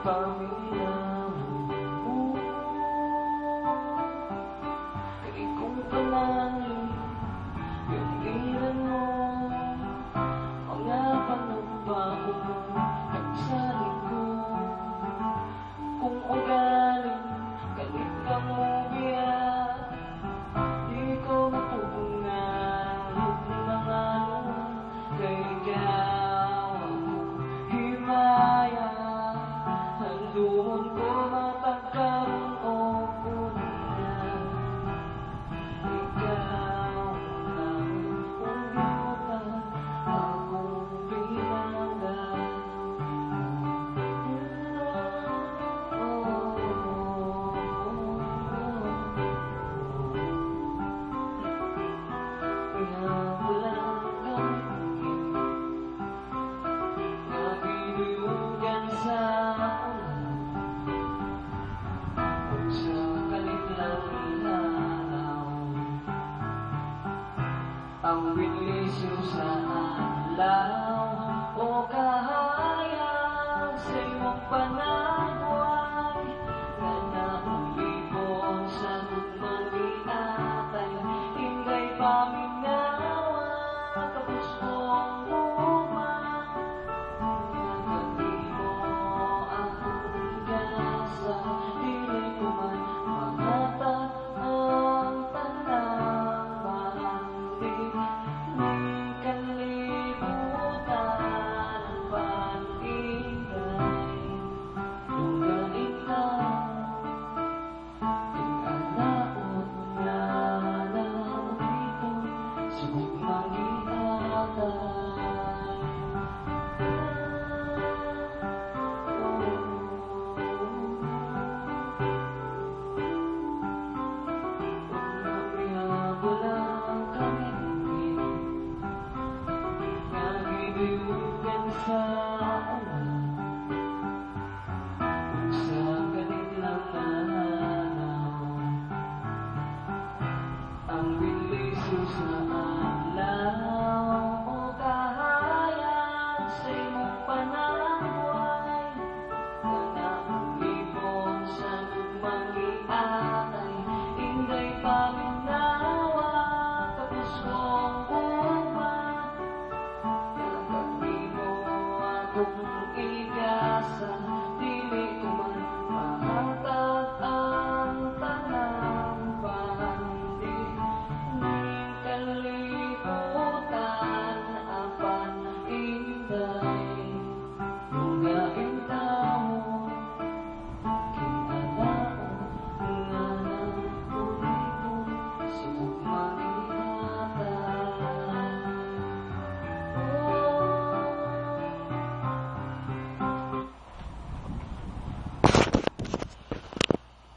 pamilya mo. Kaya kung panangin, pigilan mo mga panagbago mo nagsari ko. Kung ugaling galit kang umiyak, di ko mapupungahin mga kay ikaw ako himaya. Handumon ko mapagkaroon o punan. Ikaw ang kung di mo pa akong pinanggan. Kaya walang gawin na binulugan sa ulan o sa kanilang ilaw. Ang bilisyo sa alaw o kahayag sa iyong panahon.